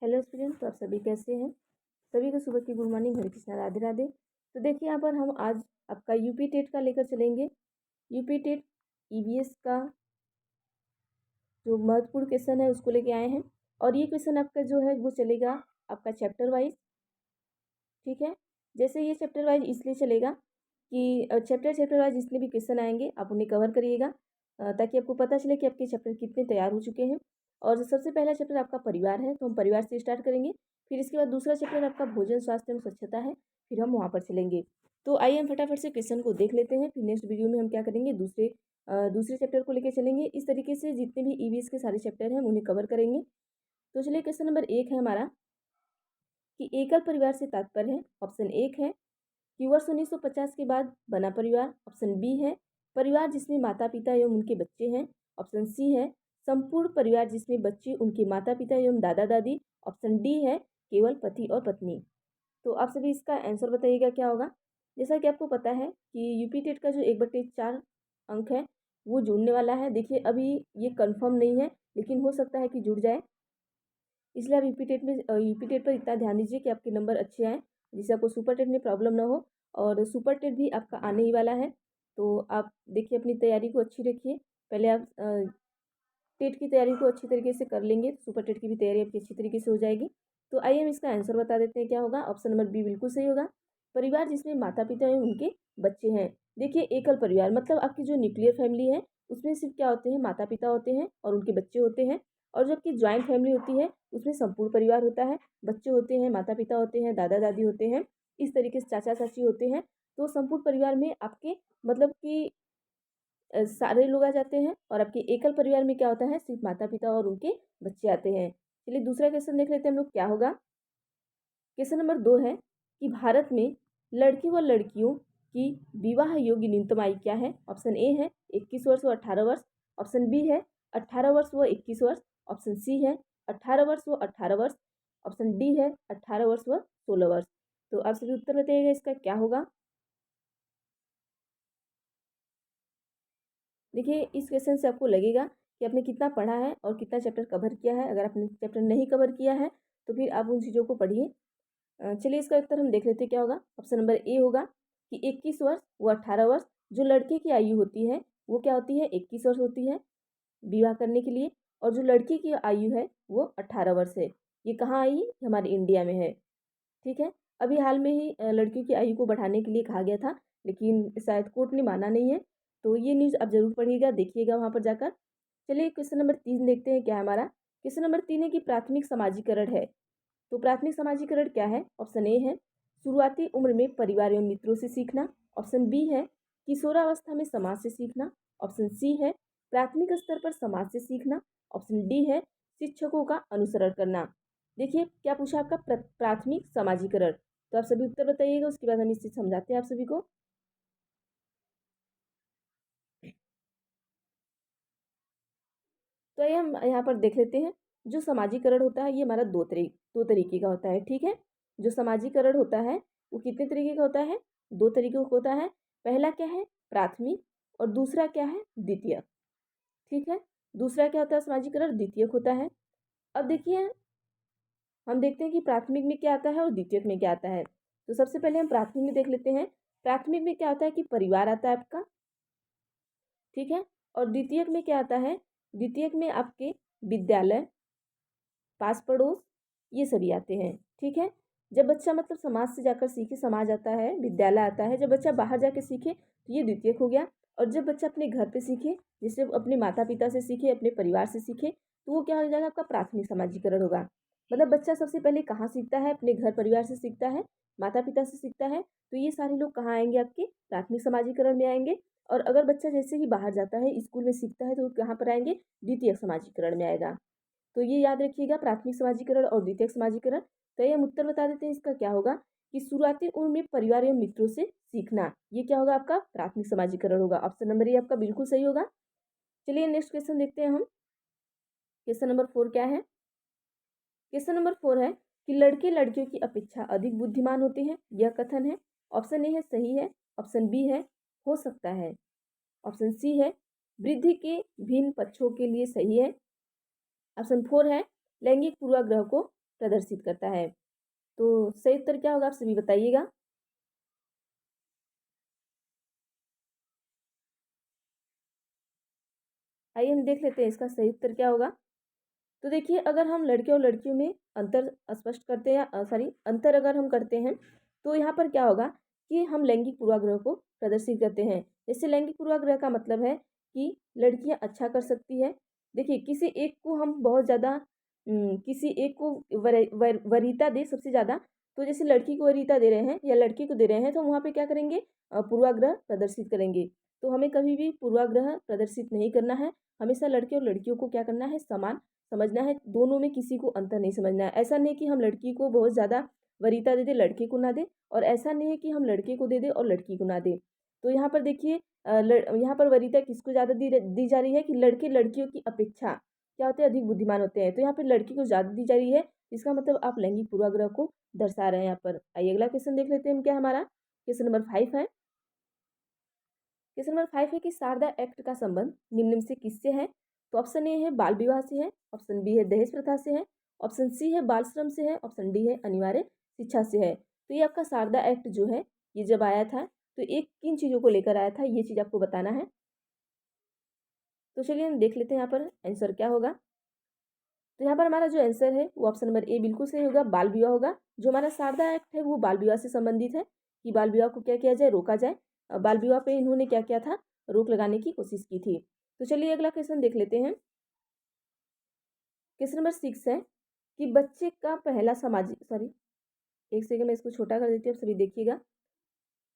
Hello student, तो आप सभी कैसे हैं। सभी को सुबह की गुड मॉर्निंग, हरे कृष्णा, राधे राधे। तो देखिए यहाँ पर हम आज आपका यूपी टेट का लेकर चलेंगे। यूपी टेट ईवीएस का जो महत्वपूर्ण क्वेश्चन है उसको लेके आए हैं। और ये क्वेश्चन आपका जो है वो चलेगा आपका चैप्टर वाइज। ठीक है, जैसे ये चैप्टर वाइज इसलिए चलेगा कि चैप्टर वाइज जितने भी क्वेश्चन आएंगे आप उन्हें कवर करिएगा, ताकि आपको पता चले कि आपके चैप्टर कितने तैयार हो चुके हैं। और सबसे पहला चैप्टर आपका परिवार है, तो हम परिवार से स्टार्ट करेंगे। फिर इसके बाद दूसरा चैप्टर आपका भोजन, स्वास्थ्य एवं स्वच्छता है, फिर हम वहाँ पर चलेंगे। तो आइए हम फटाफट से क्वेश्चन को देख लेते हैं, फिर नेक्स्ट वीडियो में हम क्या करेंगे, दूसरे चैप्टर को लेकर चलेंगे। इस तरीके से जितने भी ईवीएस के सारे चैप्टर हैं हम उन्हें कवर करेंगे। तो चलिए, क्वेश्चन नंबर 1 है हमारा कि एकल परिवार से तात्पर्य है। ऑप्शन 1 है कि वर्ष 1950 के बाद बना परिवार। ऑप्शन बी है परिवार जिसमें माता पिता एवं उनके बच्चे हैं। ऑप्शन सी है संपूर्ण परिवार जिसमें बच्चे, उनके माता पिता एवं दादा दादी। ऑप्शन डी है केवल पति और पत्नी। तो आप सभी इसका आंसर बताइएगा क्या होगा। जैसा कि आपको पता है कि यूपी टेट का जो 1/4 अंक है वो जुड़ने वाला है। देखिए अभी ये कंफर्म नहीं है, लेकिन हो सकता है कि जुड़ जाए। इसलिए आप यूपी टेट पर इतना ध्यान दीजिए कि आपके नंबर अच्छे आएँ, जिससे आपको सुपर टेट में प्रॉब्लम ना हो। और सुपर टेट भी आपका आने ही वाला है, तो आप देखिए अपनी तैयारी को अच्छी रखिए। पहले आप टेट की तैयारी को अच्छी तरीके से कर लेंगे, सुपर टेट की भी तैयारी आपकी अच्छी तरीके से हो जाएगी। तो आइए हम इसका आंसर बता देते हैं क्या होगा। ऑप्शन नंबर बी बिल्कुल सही होगा, परिवार जिसमें माता पिता एवं उनके बच्चे हैं। देखिए एकल परिवार मतलब आपकी जो न्यूक्लियर फैमिली है उसमें सिर्फ क्या होते हैं, माता पिता होते हैं और उनके बच्चे होते हैं। और जबकि ज्वाइंट फैमिली होती है उसमें संपूर्ण परिवार होता है, बच्चे होते हैं, माता पिता होते हैं, दादा दादी होते हैं, इस तरीके से चाचा चाची होते हैं। तो संपूर्ण परिवार में आपके मतलब कि सारे लोग आ जाते हैं। और आपके एकल परिवार में क्या होता है, सिर्फ माता पिता और उनके बच्चे आते हैं। चलिए दूसरा क्वेश्चन देख लेते हैं हम लोग क्या होगा। क्वेश्चन नंबर 2 है कि भारत में लड़के व लड़कियों की विवाह योग्य न्यूनतम आयु क्या है। ऑप्शन ए है 21 वर्ष व 18 वर्ष। ऑप्शन बी है 18 वर्ष व 21 वर्ष। ऑप्शन सी है 18 वर्ष व 18 वर्ष। ऑप्शन डी है 18 वर्ष व 16 वर्ष। तो आप सभी उत्तर बताइएगा इसका क्या होगा। देखिए इस क्वेश्चन से आपको लगेगा कि आपने कितना पढ़ा है और कितना चैप्टर कवर किया है। अगर आपने चैप्टर नहीं कवर किया है तो फिर आप उन चीज़ों को पढ़िए। चलिए इसका उत्तर हम देख लेते हैं क्या होगा। ऑप्शन नंबर ए होगा कि 21 वर्ष व 18 वर्ष। जो लड़के की आयु होती है वो क्या होती है, 21 वर्ष होती है विवाह करने के लिए। और जो लड़की की आयु है वो 18 वर्ष है। ये कहाँ आई, हमारे इंडिया में है। ठीक है, अभी हाल में ही लड़कियों की आयु को बढ़ाने के लिए कहा गया था, लेकिन शायद कोर्ट ने माना नहीं है। तो ये न्यूज़ आप ज़रूर पढ़िएगा, देखिएगा वहाँ पर जाकर। चलिए क्वेश्चन नंबर 3 देखते हैं क्या है हमारा। क्वेश्चन नंबर 3 है कि प्राथमिक समाजीकरण है। तो प्राथमिक समाजीकरण क्या है। ऑप्शन ए है शुरुआती उम्र में परिवार एवं मित्रों से सीखना। ऑप्शन बी है किशोरावस्था में समाज से सीखना। ऑप्शन सी है प्राथमिक स्तर पर समाज से सीखना। ऑप्शन डी है शिक्षकों का अनुसरण करना। देखिए क्या पूछा आपका, प्राथमिक समाजीकरण। तो आप सभी उत्तर बताइएगा, उसके बाद हम इसे समझाते हैं आप सभी को। तो ये हम यहाँ पर देख लेते हैं। जो समाजीकरण होता है ये हमारा दो तरीके का होता है। ठीक है, जो समाजीकरण होता है वो कितने तरीके का होता है, 2 तरीके का होता है। पहला क्या है, प्राथमिक, और दूसरा क्या है, द्वितीयक। ठीक है, दूसरा क्या होता है समाजीकरण, द्वितीयक होता है। अब देखिए हम देखते हैं कि प्राथमिक में क्या आता है और द्वितीयक में क्या आता है। तो सबसे पहले हम प्राथमिक में देख लेते हैं। प्राथमिक में क्या होता है कि परिवार आता है आपका। ठीक है, और द्वितीयक में क्या आता है, द्वितीयक में आपके विद्यालय, पास पड़ोस, ये सभी आते हैं। ठीक है, जब बच्चा मतलब समाज से जाकर सीखे, समाज आता है, विद्यालय आता है। जब बच्चा बाहर जाकर सीखे तो ये द्वितीयक हो गया। और जब बच्चा अपने घर पे सीखे, जैसे अपने माता पिता से सीखे, अपने परिवार से सीखे, तो वो क्या हो जाएगा, आपका प्राथमिक समाजीकरण होगा। मतलब बच्चा सबसे पहले कहाँ सीखता है, अपने घर परिवार से सीखता है, माता पिता से सीखता है। तो ये सारे लोग कहाँ आएंगे, आपके प्राथमिक समाजीकरण में आएंगे। और अगर बच्चा जैसे ही बाहर जाता है, स्कूल में सीखता है, तो कहाँ पर आएंगे, द्वितीय समाजीकरण में आएगा। तो ये याद रखिएगा, प्राथमिक समाजीकरण और द्वितीयक समाजीकरण। तो ये हम उत्तर बता देते हैं इसका क्या होगा कि शुरुआती उम्र में परिवार एवं मित्रों से सीखना, ये क्या होगा, आपका प्राथमिक समाजीकरण होगा। ऑप्शन नंबर ए आपका बिल्कुल सही होगा। चलिए नेक्स्ट क्वेश्चन देखते हैं हम। क्वेश्चन नंबर 4 क्या है। क्वेश्चन नंबर 4 है कि लड़के लड़कियों की अपेक्षा अधिक बुद्धिमान होते हैं, यह कथन है। ऑप्शन ए है सही है। ऑप्शन बी है हो सकता है। ऑप्शन सी है वृद्धि के भिन्न पक्षों के लिए सही है। ऑप्शन 4 है लैंगिक पूर्वाग्रह को प्रदर्शित करता है। तो सही उत्तर क्या होगा आप सभी बताइएगा। आइए हम देख लेते हैं इसका सही उत्तर क्या होगा। तो देखिए, अगर हम लड़के और लड़कियों में अंतर स्पष्ट करते हैं, अंतर अगर हम करते हैं, तो यहाँ पर क्या होगा कि हम लैंगिक पूर्वाग्रह को प्रदर्शित करते हैं। जैसे लैंगिक पूर्वाग्रह का मतलब है कि लड़कियां अच्छा कर सकती है। देखिए, किसी एक को हम बहुत ज़्यादा किसी एक को वरीयता दे सबसे ज़्यादा, तो जैसे लड़की को वरीयता दे रहे हैं या लड़के को दे रहे हैं, तो वहाँ पे क्या करेंगे, पूर्वाग्रह प्रदर्शित करेंगे। तो हमें कभी भी पूर्वाग्रह प्रदर्शित नहीं करना है। हमेशा लड़के और लड़कियों को क्या करना है, समान समझना है। दोनों में किसी को अंतर नहीं समझना है। ऐसा नहीं कि हम लड़की को बहुत ज़्यादा वरीयता दे दे, लड़के को ना दे, और ऐसा नहीं है कि हम लड़के को दे दे और लड़की को ना दे। तो यहाँ पर देखिए, यहाँ पर वरीयता किसको ज़्यादा दी जा रही है कि लड़के लड़कियों की अपेक्षा क्या होते हैं, अधिक बुद्धिमान होते हैं। तो यहाँ पर लड़की को ज़्यादा दी जा रही है, इसका मतलब आप लैंगिक पूर्वाग्रह को दर्शा रहे हैं यहाँ पर। आइए अगला क्वेश्चन देख लेते हैं हम, क्या हमारा क्वेश्चन नंबर 5 है। क्वेश्चन नंबर 5 है कि शारदा एक्ट का संबंध निम्न में से किससे है। तो ऑप्शन ए है बाल विवाह से है, ऑप्शन बी है दहेज प्रथा से है, ऑप्शन सी है बाल श्रम से है, ऑप्शन डी है अनिवार्य शिक्षा से है। तो ये आपका शारदा एक्ट जो है, ये जब आया था तो एक किन चीज़ों को लेकर आया था, ये चीज़ आपको बताना है। तो चलिए हम देख लेते हैं यहाँ पर आंसर क्या होगा। तो यहाँ पर हमारा जो आंसर है वो ऑप्शन नंबर ए बिल्कुल सही होगा, बाल विवाह होगा। जो हमारा शारदा एक्ट है वो बाल विवाह से संबंधित है कि बाल विवाह को क्या किया जाए, रोका जाए। बाल विवाह पे इन्होंने क्या किया था, रोक लगाने की कोशिश की थी। तो चलिए अगला क्वेश्चन देख लेते हैं। क्वेश्चन नंबर 6 है कि बच्चे का पहला सामाजिक, सॉरी एक सेकंड में इसको छोटा कर देती हूँ, आप सभी देखिएगा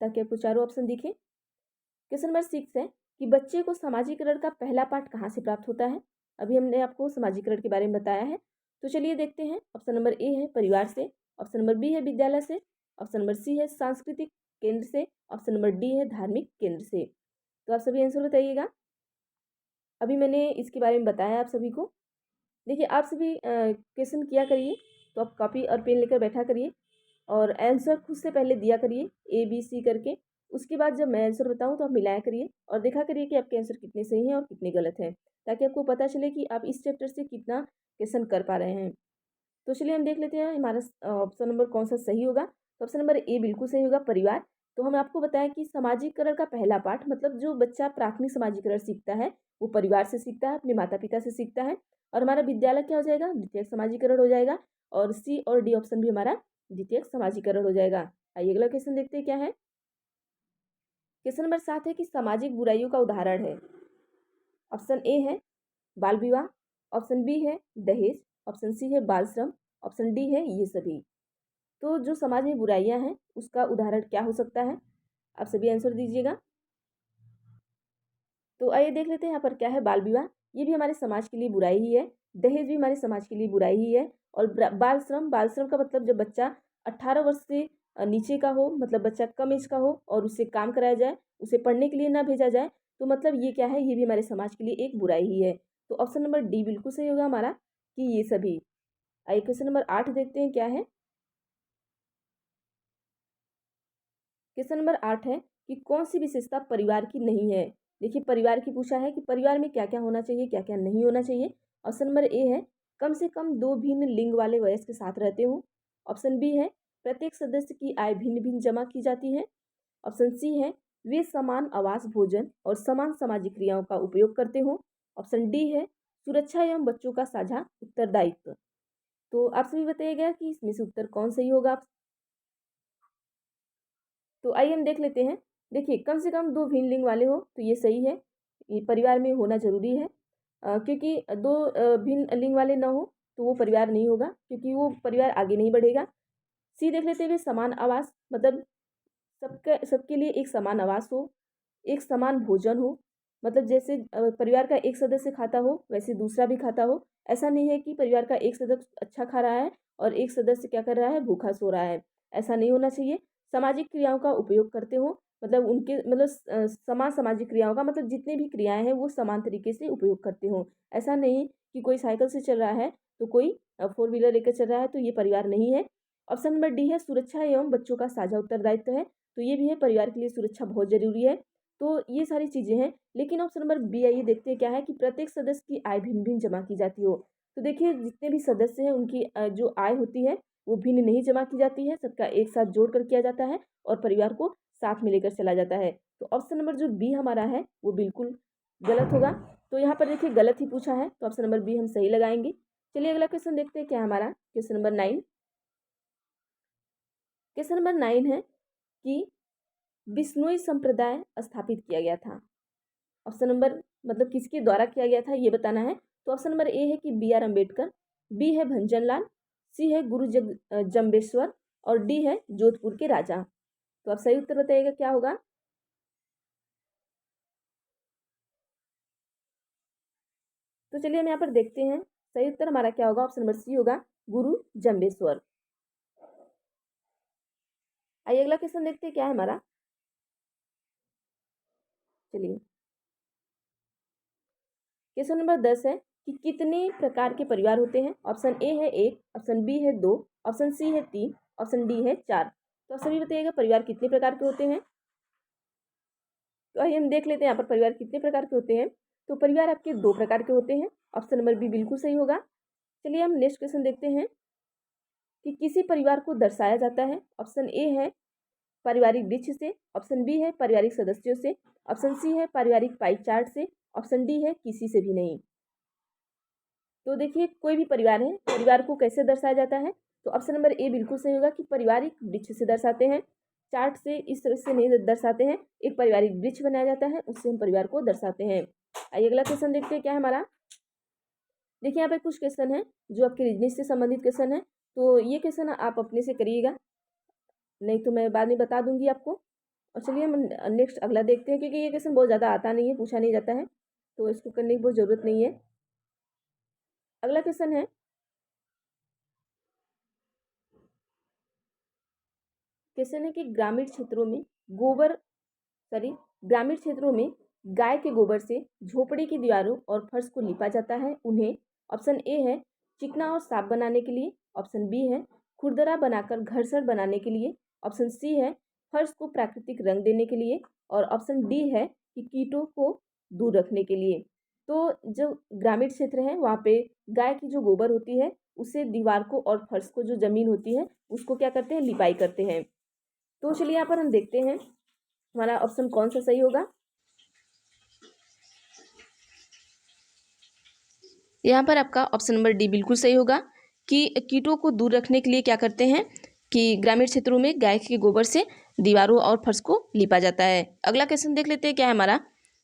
ताकि आपको चारों ऑप्शन दिखे। क्वेश्चन नंबर 6 है कि बच्चे को सामाजिकरण का पहला पाठ कहाँ से प्राप्त होता है। अभी हमने आपको सामाजिकरण के बारे में बताया है। तो चलिए देखते हैं। ऑप्शन नंबर ए है परिवार से, ऑप्शन नंबर बी है विद्यालय से, ऑप्शन नंबर सी है सांस्कृतिक केंद्र से, ऑप्शन नंबर डी है धार्मिक केंद्र से। तो आप सभी आंसर बताइएगा। अभी मैंने इसके बारे में बताया आप सभी को। देखिए, आप सभी क्वेश्चन किया करिए, तो आप कॉपी और पेन लेकर बैठा करिए और आंसर खुद से पहले दिया करिए ए बी सी करके। उसके बाद जब मैं आंसर बताऊं तो आप मिलाया करिए और देखा करिए कि आपके आंसर कितने सही हैं और कितने गलत हैं, ताकि आपको पता चले कि आप इस चैप्टर से कितना क्वेश्चन कर पा रहे हैं। तो चलिए हम देख लेते हैं हमारा ऑप्शन नंबर कौन सा सही होगा। तो ऑप्शन नंबर ए बिल्कुल सही होगा, परिवार। तो हम आपको बताएं कि सामाजिकरण का पहला पाठ, मतलब जो बच्चा प्राथमिक सामाजिकरण सीखता है वो परिवार से सीखता है, अपने माता पिता से सीखता है। और हमारा विद्यालय क्या हो जाएगा, द्वितीयक समाजीकरण हो जाएगा। और सी और डी ऑप्शन भी हमारा द्वितीयक समाजीकरण हो जाएगा। आइए अगला क्वेश्चन देखते हैं क्या है। क्वेश्चन नंबर 7 है कि सामाजिक बुराइयों का उदाहरण है। ऑप्शन ए है बाल विवाह, ऑप्शन बी है दहेज, ऑप्शन सी है बाल श्रम, ऑप्शन डी है ये सभी। तो जो समाज में बुराइयां हैं उसका उदाहरण क्या हो सकता है, आप सभी आंसर दीजिएगा। तो आइए देख लेते हैं यहाँ पर क्या है। बाल विवाह, ये भी हमारे समाज के लिए बुराई ही है। दहेज भी हमारे समाज के लिए बुराई ही है। और बाल श्रम, बाल श्रम का मतलब जब बच्चा 18 वर्ष से नीचे का हो, मतलब बच्चा कम एज का हो और उससे काम कराया जाए, उसे पढ़ने के लिए ना भेजा जाए, तो मतलब ये क्या है, ये भी हमारे समाज के लिए एक बुराई ही है। तो ऑप्शन नंबर डी बिल्कुल सही होगा हमारा कि ये सभी। आइए क्वेश्चन नंबर 8 देखते हैं क्या है। क्वेश्चन नंबर 8 है कि कौन सी विशेषता परिवार की नहीं है। देखिए, परिवार की पूछा है कि परिवार में क्या क्या होना चाहिए, क्या क्या नहीं होना चाहिए। ऑप्शन नंबर ए है कम से कम 2 भिन्न लिंग वाले वयस्क साथ रहते हो। ऑप्शन बी है प्रत्येक सदस्य की आय भिन्न भिन्न जमा की जाती है। ऑप्शन सी है वे समान आवास, भोजन और समान सामाजिक क्रियाओं का उपयोग करते हो। ऑप्शन डी है सुरक्षा एवं बच्चों का साझा उत्तरदायित्व। तो आप सभी बताइएगा कि इसमें से उत्तर कौन सही होगा। तो आइए हम देख लेते हैं। देखिए, कम से कम 2 भिन्न लिंग वाले हो तो ये सही है, ये परिवार में होना ज़रूरी है। क्योंकि 2 भिन्न लिंग वाले ना हो तो वो परिवार नहीं होगा, क्योंकि वो परिवार आगे नहीं बढ़ेगा। सी देख लेते हुए समान आवास, मतलब सबके लिए एक समान आवास हो, एक समान भोजन हो। मतलब जैसे परिवार का एक सदस्य खाता हो वैसे दूसरा भी खाता हो। ऐसा नहीं है कि परिवार का एक सदस्य अच्छा खा रहा है और एक सदस्य क्या कर रहा है, भूखा सो रहा है। ऐसा नहीं होना चाहिए। सामाजिक क्रियाओं का उपयोग करते हो, मतलब उनके मतलब समान सामाजिक क्रियाओं का मतलब जितनी भी क्रियाएं हैं वो समान तरीके से उपयोग करते हो। ऐसा नहीं कि कोई साइकिल से चल रहा है तो कोई 4 व्हीलर लेकर चल रहा है, तो ये परिवार नहीं है। ऑप्शन नंबर डी है सुरक्षा एवं बच्चों का साझा उत्तरदायित्व है। तो ये भी है, परिवार के लिए सुरक्षा बहुत जरूरी है। तो ये सारी चीज़ें हैं। लेकिन ऑप्शन नंबर बी, आइए देखते हैं क्या है कि प्रत्येक सदस्य की आय भिन्न भिन्न जमा की जाती हो। तो देखिए जितने भी सदस्य हैं उनकी जो आय होती है वो भिन्न नहीं जमा की जाती है, सबका एक साथ जोड़ कर किया जाता है और परिवार को साथ में लेकर चला जाता है। तो ऑप्शन नंबर जो बी हमारा है वो बिल्कुल गलत होगा। तो यहाँ पर देखिए गलत ही पूछा है, तो ऑप्शन नंबर बी हम सही लगाएंगे। चलिए अगला क्वेश्चन देखते हैं क्या हमारा, क्वेश्चन नंबर 9। क्वेश्चन नंबर 9 है कि बिश्नोई संप्रदाय स्थापित किया गया था। ऑप्शन नंबर मतलब किसके द्वारा किया गया था ये बताना है। तो ऑप्शन नंबर ए है कि बी आर अम्बेडकर, बी है भंजनलाल, सी है गुरु जम्बेश्वर और डी है जोधपुर के राजा। तो आप सही उत्तर बताइएगा क्या होगा। तो चलिए हम यहाँ पर देखते हैं सही उत्तर हमारा क्या होगा। ऑप्शन नंबर सी होगा गुरु जम्बेश्वर। आइए अगला क्वेश्चन देखते हैं क्या है हमारा। चलिए क्वेश्चन नंबर 10 है कि कितने प्रकार के परिवार होते हैं। ऑप्शन ए है 1, ऑप्शन बी है 2, ऑप्शन सी है 3, ऑप्शन डी है 4। तो सभी बताइएगा परिवार कितने प्रकार के होते हैं। तो आइए हम देख लेते हैं यहाँ पर परिवार कितने प्रकार के होते हैं। तो परिवार आपके 2 प्रकार के होते हैं, ऑप्शन नंबर बी बिल्कुल सही होगा। चलिए हम नेक्स्ट क्वेश्चन देखते हैं कि किसी परिवार को दर्शाया जाता है। ऑप्शन ए है पारिवारिक वृक्ष से, ऑप्शन बी है पारिवारिक सदस्यों से, ऑप्शन सी है पारिवारिक पाई चार्ट से, ऑप्शन डी है किसी से भी नहीं। तो देखिए कोई भी परिवार है, परिवार को कैसे दर्शाया जाता है। तो ऑप्शन नंबर ए बिल्कुल सही होगा कि पारिवारिक वृक्ष से दर्शाते हैं। चार्ट से इस तरह से नहीं दर्शाते हैं, एक पारिवारिक वृक्ष बनाया जाता है, उससे हम परिवार को दर्शाते हैं। आइए अगला क्वेश्चन देखते हैं क्या है हमारा। देखिए यहाँ पे कुछ क्वेश्चन है जो आपके रीजनिंग से संबंधित क्वेश्चन है, तो ये क्वेश्चन आप अपने से करिएगा, नहीं तो मैं बाद में बता दूंगी आपको। और चलिए हम नेक्स्ट अगला देखते हैं, क्योंकि ये क्वेश्चन बहुत ज़्यादा आता नहीं है, पूछा नहीं जाता है, तो इसको करने की बहुत ज़रूरत नहीं है। अगला क्वेश्चन है कि ग्रामीण क्षेत्रों में गाय के गोबर से झोपड़ी की दीवारों और फर्श को लिपा जाता है। उन्हें ऑप्शन ए है चिकना और साफ बनाने के लिए, ऑप्शन बी है खुरदरा बनाकर घर्षण बनाने के लिए, ऑप्शन सी है फर्श को प्राकृतिक रंग देने के लिए और ऑप्शन डी है कि कीटों को दूर रखने के लिए। तो जो ग्रामीण क्षेत्र है वहाँ पे गाय की जो गोबर होती है उससे दीवार को और फर्श को, जो जमीन होती है उसको क्या करते हैं, लिपाई करते हैं। तो चलिए यहाँ पर हम देखते हैं हमारा ऑप्शन कौन सा सही होगा। यहाँ पर आपका ऑप्शन नंबर डी बिल्कुल सही होगा कि कीटों को दूर रखने के लिए क्या करते हैं कि ग्रामीण क्षेत्रों में गाय के गोबर से दीवारों और फर्श को लिपा जाता है। अगला क्वेश्चन देख लेते हैं क्या है हमारा।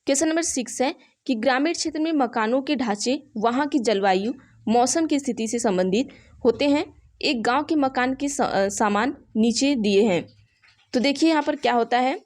क्वेश्चन नंबर 6 है कि ग्रामीण क्षेत्र में मकानों के ढांचे वहाँ की जलवायु, मौसम की स्थिति से संबंधित होते हैं। एक गाँव के मकान के सामान नीचे दिए हैं। तो देखिए यहाँ पर क्या होता है